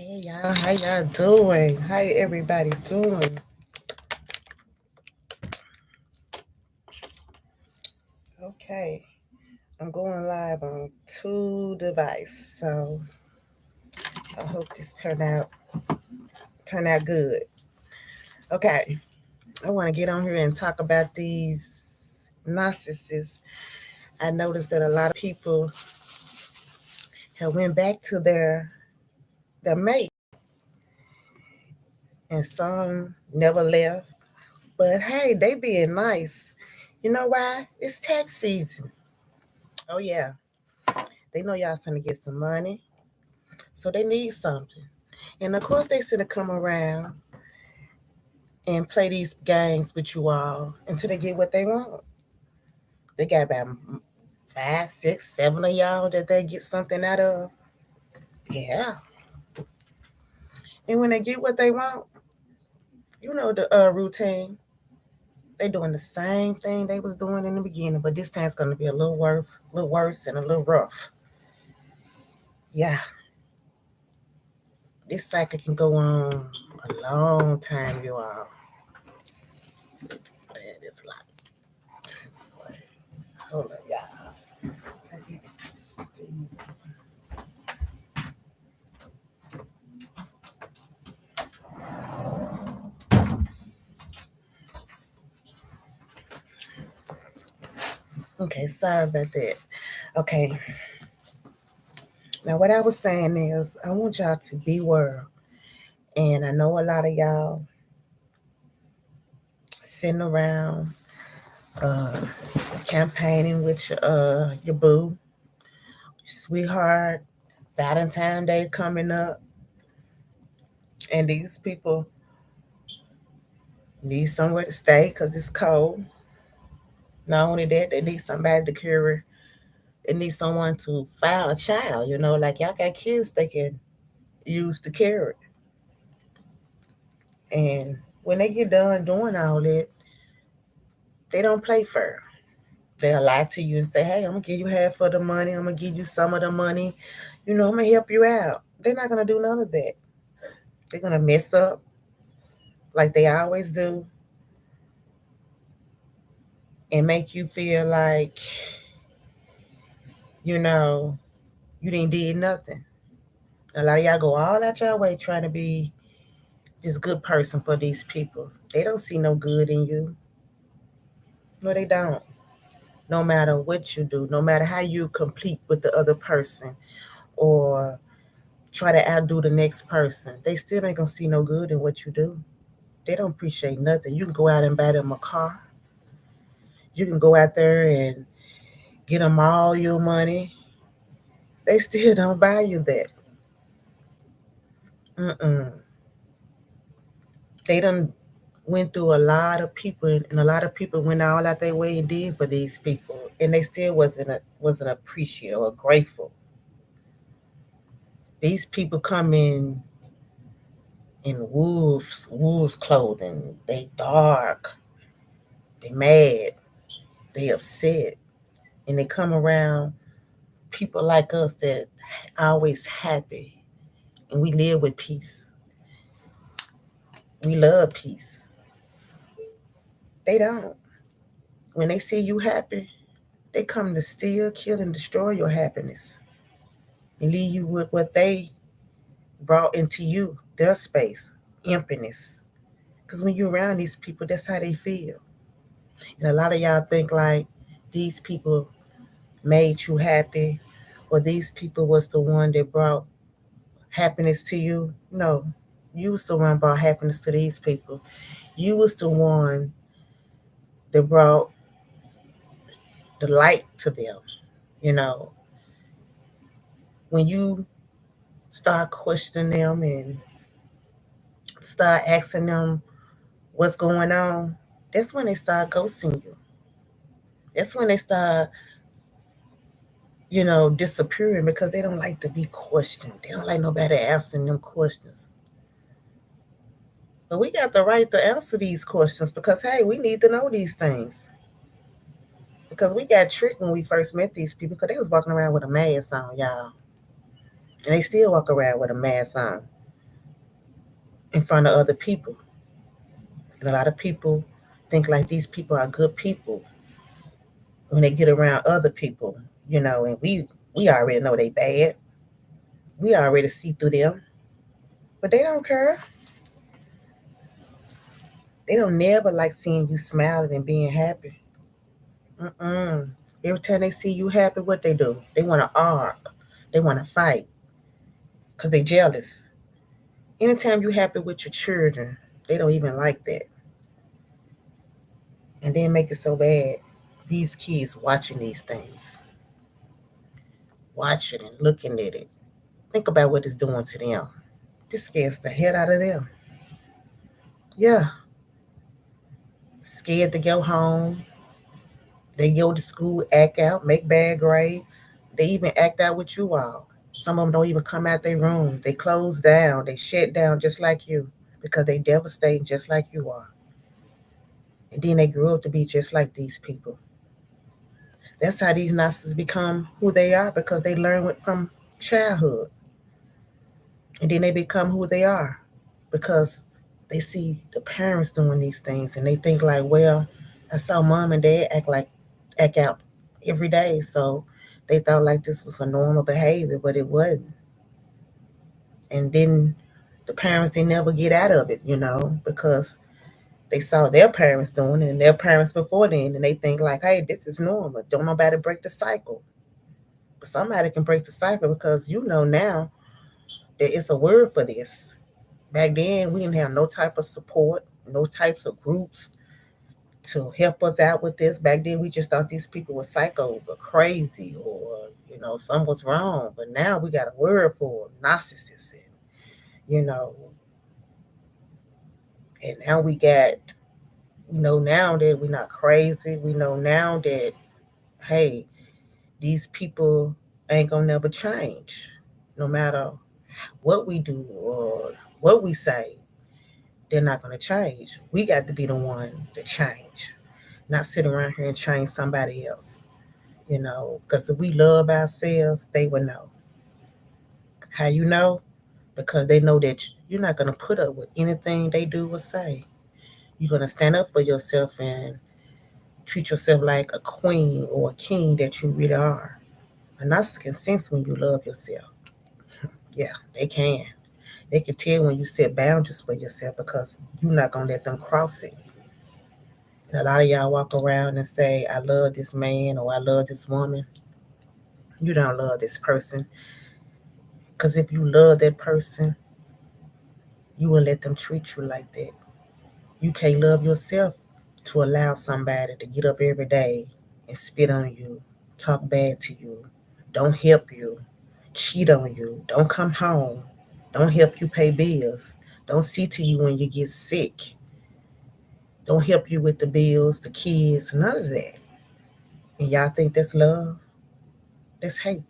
Hey y'all, how y'all doing? How everybody doing? Okay, I'm going live on two devices, so I hope this turn out good. Okay, I want to get on here and talk about these narcissists. I noticed that a lot of people have went back to their mate, and some never left. But hey, they being nice. You know why? It's tax season. Oh yeah, they know y'all gonna get some money. So they need something. And of course, they should have come around and play these games with you all until they get what they want. They got about five, six, seven of y'all that they get something out of. Yeah. And when they get what they want, you know the routine. They doing the same thing they was doing in the beginning, but this time it's gonna be a little worse, and a little rough. Yeah, this cycle can go on a long time, you all. Man, it's a lot. Turn this way. Hold up, y'all. Okay, sorry about that. Okay, now what I was saying is I want y'all to beware. And I know a lot of y'all sitting around uh, campaigning with your boo, sweetheart, Valentine's Day coming up, and these people need somewhere to stay because it's cold. Not only that, they need somebody to carry. They need someone to file a child. Like y'all got kids they can use to carry. And when they get done doing all that, they don't play fair. They'll lie to you and say, hey, I'm gonna give you half of the money, I'm gonna give you some of the money, I'm gonna help you out. They're not gonna do none of that. They're gonna mess up like they always do and make you feel like, you know, you didn't did nothing. A lot of y'all go all out your way trying to be this good person for these people. They don't see no good in you. No, they don't. No matter what you do, no matter how you compete with the other person or try to outdo the next person, they still ain't gonna see no good in what you do. They don't appreciate nothing. You can go out and buy them a car. You can go out there and get them all your money. They still don't value that. Mm-mm. They done went through a lot of people, and a lot of people went all out their way and did for these people, and they still wasn't appreciative or grateful. These people come in wolves clothing. They dark. They mad. They upset, and they come around people like us that always happy, and we live with peace. We love peace. They don't. When they see you happy, they come to steal, kill, and destroy your happiness and leave you with what they brought into you, their space, emptiness. Because when you're around these people, that's how they feel. And a lot of y'all think like these people made you happy or these people was the one that brought happiness to you. No, you was the one brought happiness to these people. You was the one that brought the light to them. You know, when you start questioning them and start asking them what's going on, that's when they start ghosting you. That's when they start, disappearing because they don't like to be questioned. They don't like nobody asking them questions. But we got the right to answer these questions because, hey, we need to know these things. Because we got tricked when we first met these people because they was walking around with a mask on, y'all. And they still walk around with a mask on. in front of other people. And a lot of people think like these people are good people when they get around other people, and we already know they bad. We already see through them, but they don't care. They don't never like seeing you smiling and being happy. Mm-mm. Every time they see you happy, what they do? They want to argue. They want to fight because they jealous. Anytime you happy with your children, they don't even like that. And then make it so bad. These kids watching these things, watching and looking at it. Think about what it's doing to them. This scares the head out of them. Yeah, scared to go home. They go to school, act out, make bad grades. They even act out with you all. Some of them don't even come out their room. They close down. They shut down just like you because they devastating just like you are. And then they grew up to be just like these people. That's how these narcissists become who they are because they learn it from childhood. And then they become who they are because they see the parents doing these things and they think like, well, I saw mom and dad act out every day. So they thought like this was a normal behavior, but it wasn't. And then the parents they never get out of it, because they saw their parents doing it and their parents before then, and they think like, hey, this is normal. Don't nobody break the cycle. But somebody can break the cycle because now that it's a word for this. Back then, we didn't have no type of support, no types of groups to help us out with this. Back then, we just thought these people were psychos or crazy or, something was wrong. But now we got a word for narcissism, you know. And now we know now that we're not crazy. We know now that, hey, these people ain't gonna never change. No matter what we do or what we say, they're not gonna change. We got to be the one to change, not sit around here and change somebody else. Because if we love ourselves, they will know. How you know? Because they know that you're not gonna put up with anything they do or say. You're gonna stand up for yourself and treat yourself like a queen or a king that you really are. And that's can sense when you love yourself. Yeah, they can. They can tell when you set boundaries for yourself because you're not gonna let them cross it. And a lot of y'all walk around and say, I love this man or I love this woman. You don't love this person. Because if you love that person, you will let them treat you like that. You can't love yourself to allow somebody to get up every day and spit on you, talk bad to you, don't help you, cheat on you, don't come home, don't help you pay bills, don't see to you when you get sick, don't help you with the bills, the kids, none of that. And y'all think that's love? That's hate.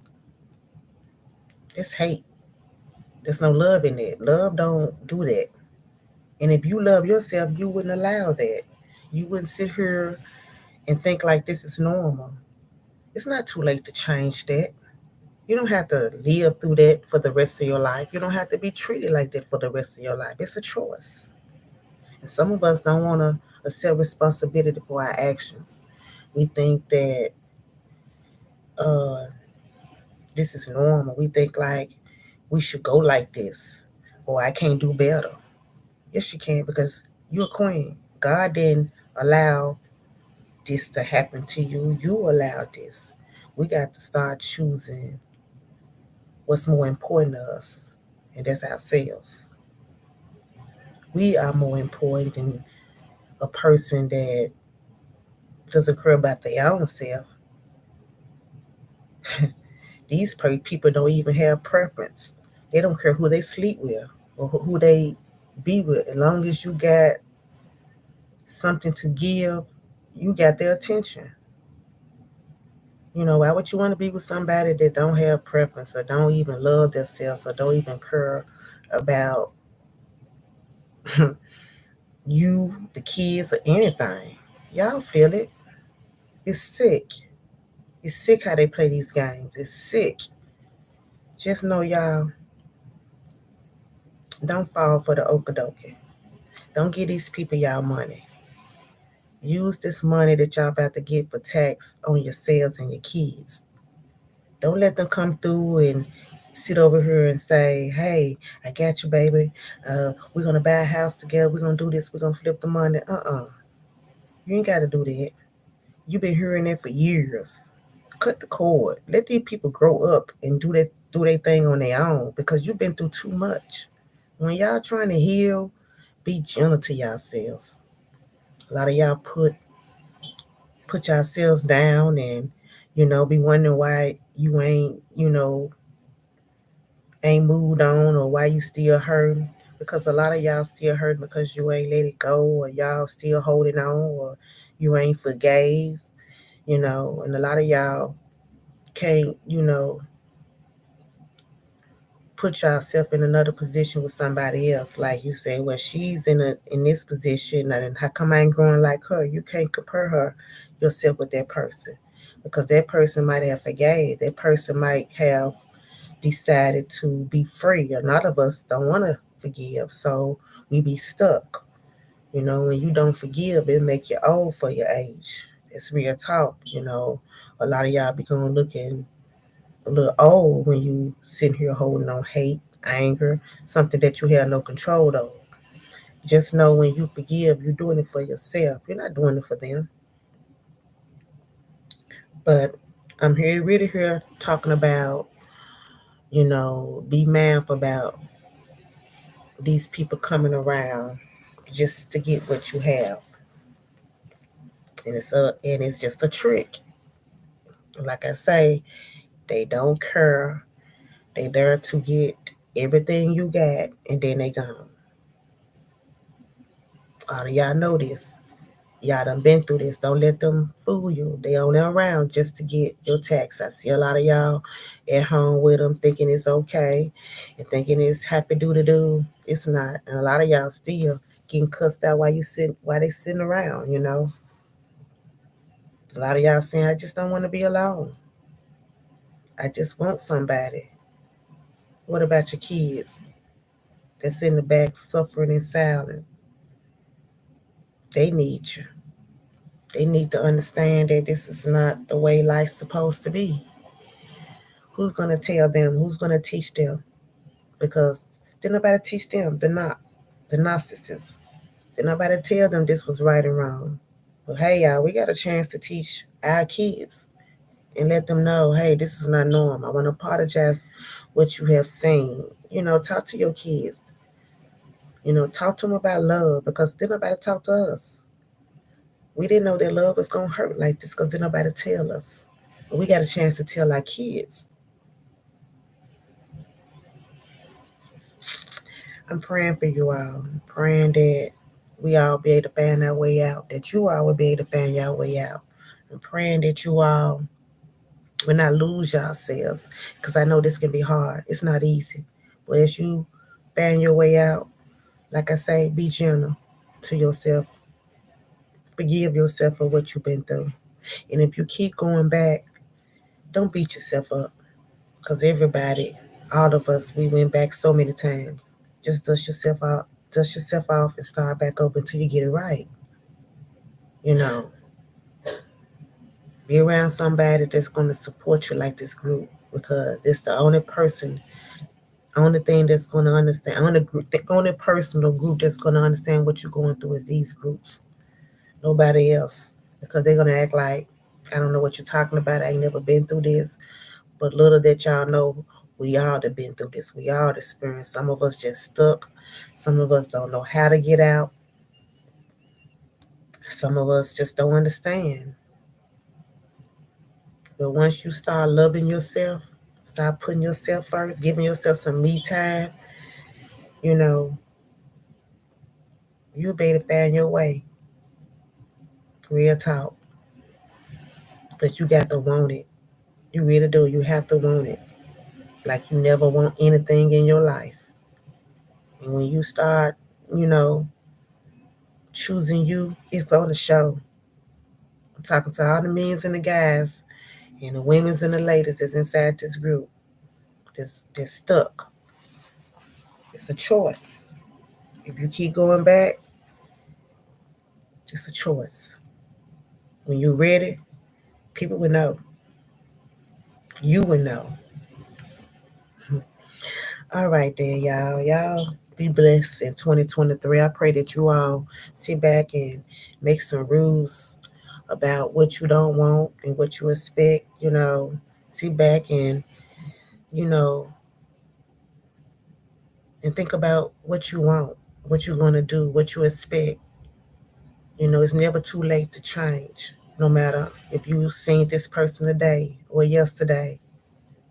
That's hate. There's no love in it. Love don't do that. And if you love yourself, you wouldn't allow that. You wouldn't sit here and think like this is normal. It's not too late to change that. You don't have to live through that for the rest of your life. You don't have to be treated like that for the rest of your life. It's a choice. And some of us don't want to accept responsibility for our actions. We think that uh, this is normal. We think like we should go like this or I can't do better. Yes, you can because you're a queen. God didn't allow this to happen to you. You allowed this. We got to start choosing what's more important to us, and that's ourselves. We are more important than a person that doesn't care about their own self. These people don't even have preference. They don't care who they sleep with or who they be with. As long as you got something to give, you got their attention. Why would you want to be with somebody that don't have preference or don't even love themselves or don't even care about you, the kids, or anything? Y'all feel it. It's sick. It's sick how they play these games. It's sick. Just know, y'all, Don't fall for the okie. Don't give these people y'all money. Use this money that y'all about to get for tax on yourselves and your kids. Don't let them come through and sit over here and say, hey, I got you, baby. We're going to buy a house together. We're going to do this. We're going to flip the money. You ain't got to do that. You've been hearing that for years. Cut the cord. Let these people grow up and do their thing on their own because you've been through too much. When y'all trying to heal, be gentle to yourselves. A lot of y'all put yourselves down and be wondering why you ain't moved on or why you still hurting. Because a lot of y'all still hurting because you ain't let it go or y'all still holding on or you ain't forgave, and a lot of y'all can't, put yourself in another position with somebody else. Like you say, well, she's in this position and how come I ain't growing like her? You can't compare yourself with that person. Because that person might have forgave. That person might have decided to be free. A lot of us don't want to forgive, so we be stuck. When you don't forgive, it make you old for your age. It's real talk. A lot of y'all be going looking a little old when you sitting here holding on hate, anger, something that you have no control over. Just know when you forgive, you're doing it for yourself. You're not doing it for them. But I'm here really here talking about, be mindful about these people coming around just to get what you have. And it's just a trick. Like I say, they don't care. They there to get everything you got and then they gone. All of y'all know this. Y'all done been through this. Don't let them fool you. They only around just to get your tax. I see a lot of y'all at home with them thinking it's okay and thinking it's happy do to do. It's not. And a lot of y'all still getting cussed out while they sitting around. A lot of y'all saying, I just don't want to be alone. I just want somebody. What about your kids that's in the back suffering in silence? They need you. They need to understand that this is not the way life's supposed to be. Who's going to tell them? Who's going to teach them? Because did nobody teach them? The narcissists. Did nobody tell them this was right and wrong? Well, hey, y'all, we got a chance to teach our kids and let them know, hey, this is not normal. I want to apologize what you have seen. Talk to your kids. Talk to them about love because did nobody talk to us. We didn't know that love was going to hurt like this because did nobody tell us. But we got a chance to tell our kids. I'm praying for you all. I'm praying that we all be able to find our way out, that you all will be able to find your way out. I'm praying that you all will not lose yourselves because I know this can be hard. It's not easy. But as you find your way out, like I say, be gentle to yourself. Forgive yourself for what you've been through. And if you keep going back, don't beat yourself up because everybody, all of us, we went back so many times. Just dust yourself off and start back over until you get it right. You know, be around somebody that's going to support you like this group because it's the only thing that's going to understand, the only personal group that's going to understand what you're going through is these groups. Nobody else. Because they're going to act like, I don't know what you're talking about. I ain't never been through this. But little that y'all know, we all have been through this. We all experienced. Some of us just stuck. Some of us don't know how to get out. Some of us just don't understand. But once you start loving yourself, start putting yourself first, giving yourself some me time, you know, you'll be able to find your way. Real talk. But you got to want it. You really do. You have to want it. Like you never want anything in your life. And when you start, you know, choosing you, it's on the show. I'm talking to all the men's and the guys and the women's and the ladies that's inside this group. That's stuck. It's a choice. If you keep going back, it's a choice. When you're ready, people will know. You will know. All right, then, y'all. Y'all be blessed in 2023. I pray that you all sit back and make some rules about what you don't want and what you expect. Sit back and, you know, and think about what you want, what you're going to do, what you expect. It's never too late to change. No matter if you seen this person today or yesterday,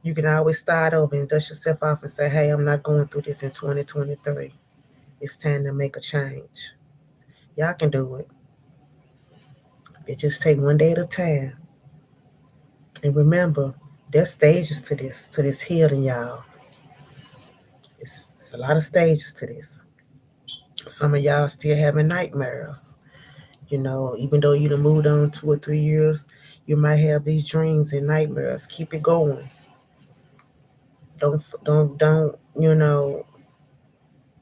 you can always start over and dust yourself off and say, hey, I'm not going through this in 2023. It's time to make a change. Y'all can do it. It just take one day at a time. And remember, there's stages to this healing, y'all. It's a lot of stages to this. Some of y'all still having nightmares. Even though you done moved on 2 or 3 years, you might have these dreams and nightmares. Keep it going. Don't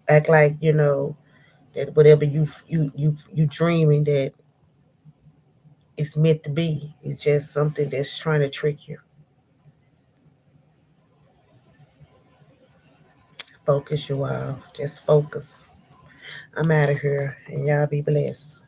act like that whatever you dreaming that it's meant to be. It's just something that's trying to trick you. Focus, you all. Just focus. I'm out of here, and y'all be blessed.